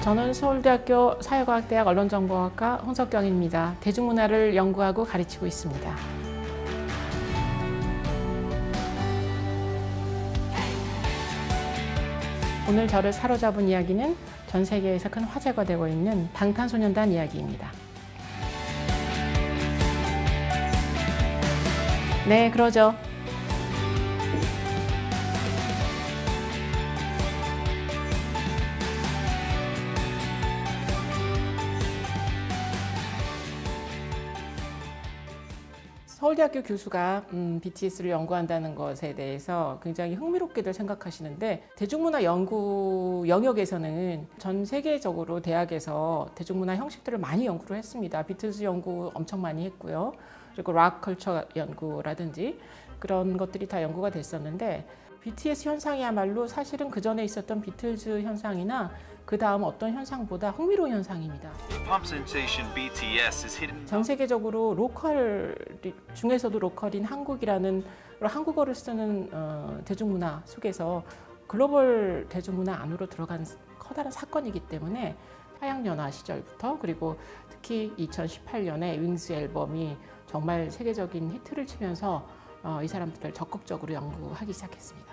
저는 서울대학교 사회과학대학 언론정보학과 홍석경입니다. 대중문화를 연구하고 가르치고 있습니다. 오늘 저를 사로잡은 이야기는 전 세계에서 큰 화제가 되고 있는 방탄소년단 이야기입니다. 네, 그러죠. 서울대학교 교수가 BTS를 연구한다는 것에 대해서 굉장히 흥미롭게들 생각하시는데, 대중문화 연구 영역에서는 전 세계적으로 대학에서 대중문화 형식들을 많이 연구를 했습니다. 비틀즈 연구 엄청 많이 했고요. 그리고 락 컬처 연구라든지 그런 것들이 다 연구가 됐었는데, BTS 현상이야말로 사실은 그 전에 있었던 비틀즈 현상이나 그 다음 어떤 현상보다 흥미로운 현상입니다. 전 세계적으로 로컬 중에서도 로컬인 한국이라는 한국어를 쓰는 대중문화 속에서 글로벌 대중문화 안으로 들어간 커다란 사건이기 때문에 화양연화 시절부터, 그리고 특히 2018년에 윙스 앨범이 정말 세계적인 히트를 치면서 이 사람들을 적극적으로 연구하기 시작했습니다.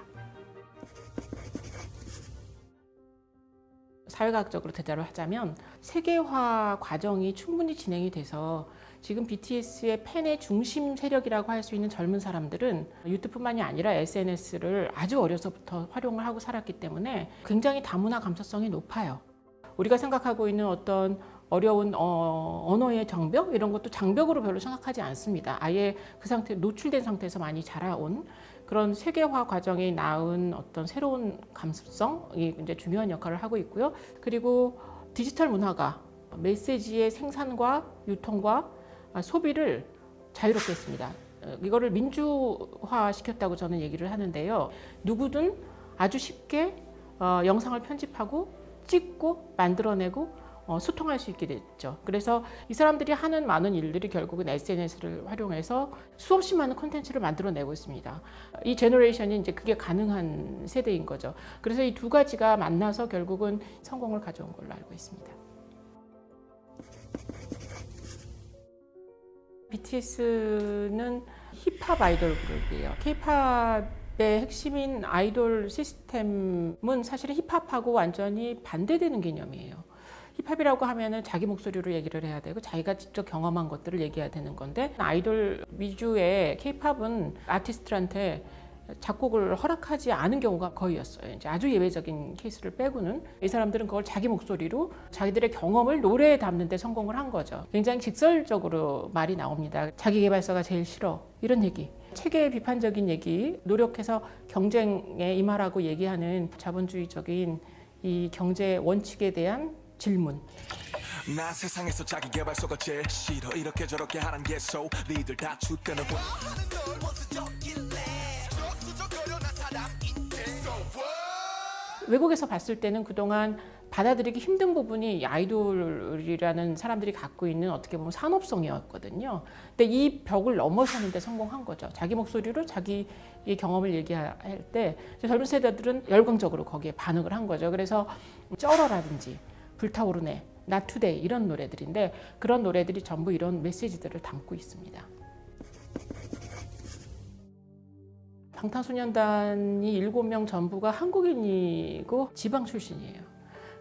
사회과학적으로 대답을 하자면, 세계화 과정이 충분히 진행이 돼서 지금 BTS의 팬의 중심 세력이라고 할 수 있는 젊은 사람들은 유튜브뿐만이 아니라 SNS를 아주 어려서부터 활용을 하고 살았기 때문에 굉장히 다문화 감수성이 높아요. 우리가 생각하고 있는 어떤 어려운 언어의 장벽, 이런 것도 장벽으로 별로 생각하지 않습니다. 아예 그 상태, 노출된 상태에서 많이 자라온 그런 세계화 과정이 낳은 어떤 새로운 감수성이 이제 중요한 역할을 하고 있고요. 그리고 디지털 문화가 메시지의 생산과 유통과 소비를 자유롭게 했습니다. 이거를 민주화 시켰다고 저는 얘기를 하는데요. 누구든 아주 쉽게 영상을 편집하고 찍고 만들어내고 소통할 수 있게 됐죠. 그래서 이 사람들이 하는 많은 일들이 결국은 SNS를 활용해서 수없이 많은 콘텐츠를 만들어내고 있습니다. 이 제너레이션이 이제 그게 가능한 세대인 거죠. 그래서 이 두 가지가 만나서 결국은 성공을 가져온 걸로 알고 있습니다. BTS는 힙합 아이돌 그룹이에요. K-팝의 핵심인 아이돌 시스템은 사실은 힙합하고 완전히 반대되는 개념이에요. 힙합이라고 하면은 자기 목소리로 얘기를 해야 되고 자기가 직접 경험한 것들을 얘기해야 되는 건데, 아이돌 위주의 K-팝은 아티스트들한테 작곡을 허락하지 않은 경우가 거의였어요. 이제 아주 예외적인 케이스를 빼고는 이 사람들은 그걸 자기 목소리로 자기들의 경험을 노래에 담는 데 성공을 한 거죠. 굉장히 직설적으로 말이 나옵니다. 자기 개발서가 제일 싫어, 이런 얘기, 체계 비판적인 얘기, 노력해서 경쟁에 임하라고 얘기하는 자본주의적인 이 경제 원칙에 대한 질문. 난 세상에서 자기 개발서가 제일 싫어, 이렇게 저렇게 하는 게 so 니들 다 죽거나 외국에서 봤을 때는 그동안 받아들이기 힘든 부분이 아이돌이라는 사람들이 갖고 있는 어떻게 보면 산업성이었거든요. 근데 이 벽을 넘어서는 데 성공한 거죠. 자기 목소리로 자기의 경험을 얘기할 때 젊은 세대들은 열광적으로 거기에 반응을 한 거죠. 그래서 쩔어라든지 불타오르네, 나투데이, 이런 노래들인데, 그런 노래들이 전부 이런 메시지들을 담고 있습니다. 방탄소년단이 7명 전부가 한국인이고 지방 출신이에요.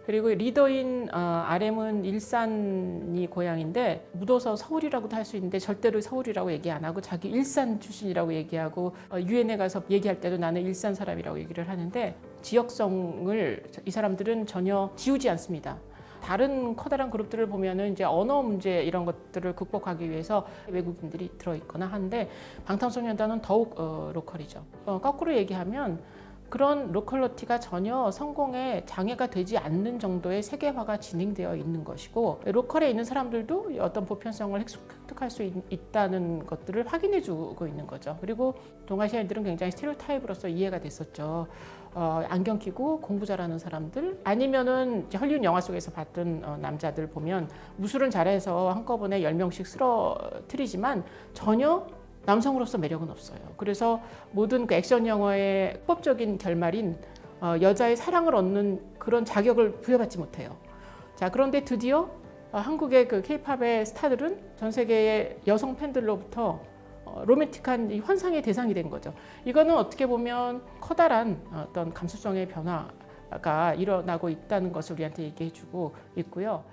그리고 리더인 RM은 일산이 고향인데, 묻어서 서울이라고도 할 수 있는데 절대로 서울이라고 얘기 안 하고 자기 일산 출신이라고 얘기하고, 유엔에 가서 얘기할 때도 나는 일산 사람이라고 얘기를 하는데, 지역성을 이 사람들은 전혀 지우지 않습니다. 다른 커다란 그룹들을 보면은 이제 언어 문제 이런 것들을 극복하기 위해서 외국인들이 들어있거나 하는데, 방탄소년단은 더욱 로컬이죠. 거꾸로 얘기하면 그런 로컬러티가 전혀 성공에 장애가 되지 않는 정도의 세계화가 진행되어 있는 것이고, 로컬에 있는 사람들도 어떤 보편성을 획득할 수 있다는 것들을 확인해 주고 있는 거죠. 그리고 동아시아인들은 굉장히 스테레오타입으로서 이해가 됐었죠. 안경 끼고 공부 잘하는 사람들, 아니면은 헐리우드 영화 속에서 봤던 남자들 보면 무술은 잘해서 한꺼번에 10명씩 쓰러뜨리지만 전혀 남성으로서 매력은 없어요. 그래서 모든 그 액션 영화의 합법적인 결말인 여자의 사랑을 얻는 그런 자격을 부여받지 못해요. 자, 그런데 드디어 한국의 그 K-팝의 스타들은 전 세계의 여성 팬들로부터 로맨틱한 이 환상의 대상이 된 거죠. 이거는 어떻게 보면 커다란 어떤 감수성의 변화가 일어나고 있다는 것을 우리한테 얘기해주고 있고요.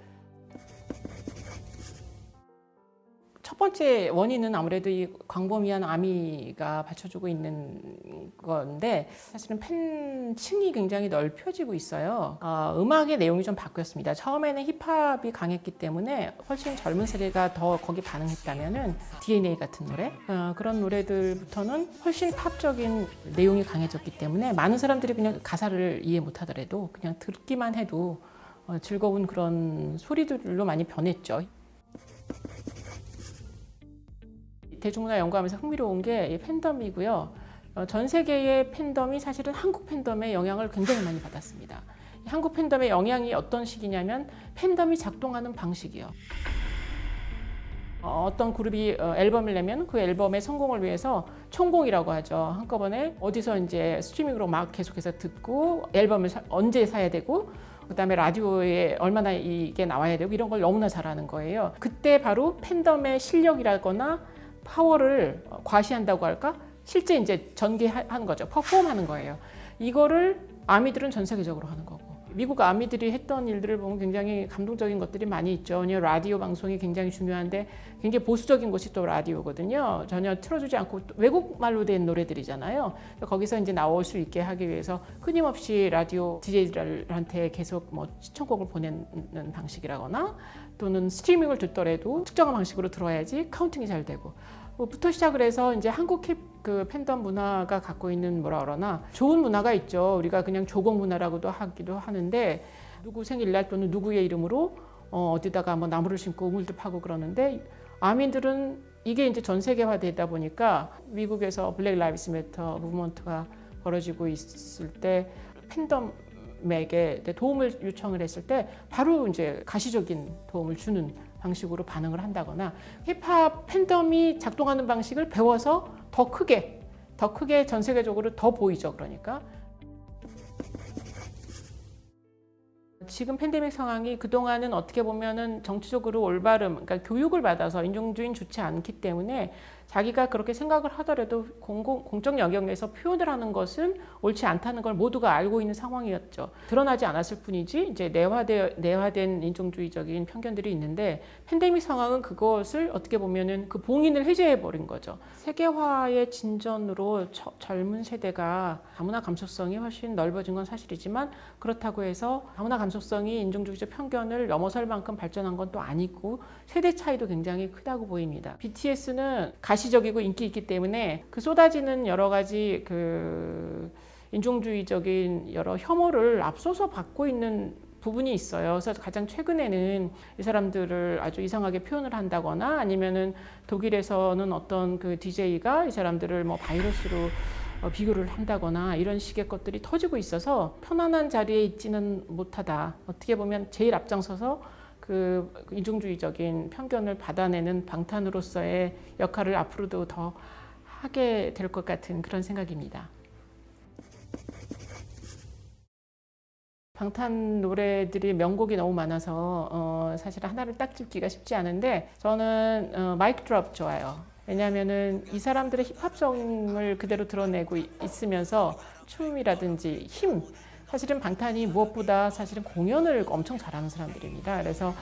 첫 번째 원인은 아무래도 이 광범위한 아미가 받쳐주고 있는 건데 사실은 팬층이 굉장히 넓혀지고 있어요. 음악의 내용이 좀 바뀌었습니다. 처음에는 힙합이 강했기 때문에 훨씬 젊은 세대가 더 거기 반응했다면은 DNA 같은 노래 그런 노래들부터는 훨씬 팝적인 내용이 강해졌기 때문에 많은 사람들이 그냥 가사를 이해 못하더라도 그냥 듣기만 해도 즐거운 그런 소리들로 많이 변했죠. 대중문화 연구하면서 흥미로운 게 팬덤이고요. 전 세계의 팬덤이 사실은 한국 팬덤의 영향을 굉장히 많이 받았습니다. 한국 팬덤의 영향이 어떤 식이냐면 팬덤이 작동하는 방식이요. 어떤 그룹이 앨범을 내면 그 앨범의 성공을 위해서 총공이라고 하죠. 한꺼번에 어디서 이제 스트리밍으로 막 계속해서 듣고 앨범을 언제 사야 되고 그다음에 라디오에 얼마나 이게 나와야 되고 이런 걸 너무나 잘하는 거예요. 그때 바로 팬덤의 실력이라거나 파워를 과시한다고 할까? 실제 이제 전개하는 거죠. 퍼폼하는 거예요. 이거를 아미들은 전 세계적으로 하는 거고. 미국 아미들이 했던 일들을 보면 굉장히 감동적인 것들이 많이 있죠. 라디오 방송이 굉장히 중요한데 굉장히 보수적인 것이 또 라디오거든요. 전혀 틀어주지 않고 외국말로 된 노래들이잖아요. 거기서 이제 나올 수 있게 하기 위해서 끊임없이 라디오 DJ들한테 계속 뭐 시청곡을 보내는 방식이라거나 또는 스트리밍을 듣더라도 특정한 방식으로 들어야지 카운팅이 잘 되고 부터 시작을 해서 이제 한국 그 팬덤 문화가 갖고 있는 뭐라 그러나 좋은 문화가 있죠. 우리가 그냥 조공 문화라고도 하기도 하는데 누구 생일날 또는 누구의 이름으로 어디다가 뭐 나무를 심고 우물도 파고 그러는데 아민들은 이게 이제 전 세계화되다 보니까 미국에서 블랙 라이브스 매터 무브먼트가 벌어지고 있을 때 팬덤에게 도움을 요청을 했을 때 바로 이제 가시적인 도움을 주는 방식으로 반응을 한다거나 힙합 팬덤이 작동하는 방식을 배워서 더 크게 전 세계적으로 더 보이죠. 그러니까 지금 팬데믹 상황이 그동안은 어떻게 보면은 정치적으로 올바름, 그러니까 교육을 받아서 인종주의는 좋지 않기 때문에 자기가 그렇게 생각을 하더라도 공적 영역에서 표현을 하는 것은 옳지 않다는 걸 모두가 알고 있는 상황이었죠. 드러나지 않았을 뿐이지 이제 내화된 인종주의적인 편견들이 있는데 팬데믹 상황은 그것을 어떻게 보면은 그 봉인을 해제해 버린 거죠. 세계화의 진전으로 젊은 세대가 다문화 감수성이 훨씬 넓어진 건 사실이지만 그렇다고 해서 다문화 감수성이 인종주의적 편견을 넘어설 만큼 발전한 건 또 아니고 세대 차이도 굉장히 크다고 보입니다. BTS는 가시적이고 인기 있기 때문에 그 쏟아지는 여러 가지 그 인종주의적인 여러 혐오를 앞서서 받고 있는 부분이 있어요. 그래서 가장 최근에는 이 사람들을 아주 이상하게 표현을 한다거나 아니면은 독일에서는 어떤 그 DJ가 이 사람들을 뭐 바이러스로 비교를 한다거나 이런 식의 것들이 터지고 있어서 편안한 자리에 있지는 못하다. 어떻게 보면 제일 앞장서서 그 인종주의적인 편견을 받아내는 방탄으로서의 역할을 앞으로도 더 하게 될 것 같은 그런 생각입니다. 방탄 노래들이 명곡이 너무 많아서 사실 하나를 딱 짚기가 쉽지 않은데 저는 마이크 드롭 좋아요. 왜냐하면은 이 사람들의 힙합성을 그대로 드러내고 있으면서 춤이라든지 힘 사실은 방탄이 무엇보다 사실은 공연을 엄청 잘하는 사람들입니다. 그래서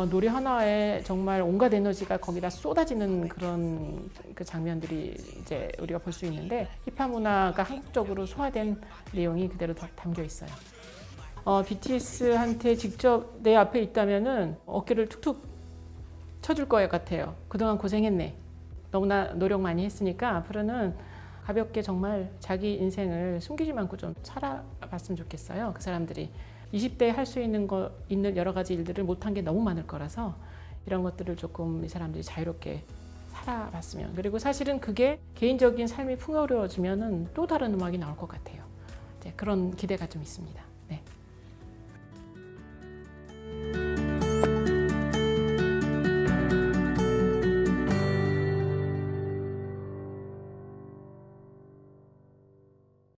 노래 하나에 정말 온갖 에너지가 거기다 쏟아지는 그런 그 장면들이 이제 우리가 볼 수 있는데 힙합 문화가 한국적으로 소화된 내용이 그대로 담겨 있어요. BTS한테 직접 내 앞에 있다면은 어깨를 툭툭 쳐줄 것 같아요. 그동안 고생했네. 너무나 노력 많이 했으니까 앞으로는 가볍게 정말 자기 인생을 숨기지 않고 좀 살아봤으면 좋겠어요. 그 사람들이 20대에 할 수 있는 여러 가지 일들을 못한 게 너무 많을 거라서 이런 것들을 조금 이 사람들이 자유롭게 살아봤으면 그리고 사실은 그게 개인적인 삶이 풍요로워지면은 또 다른 음악이 나올 것 같아요. 그런 기대가 좀 있습니다. 네.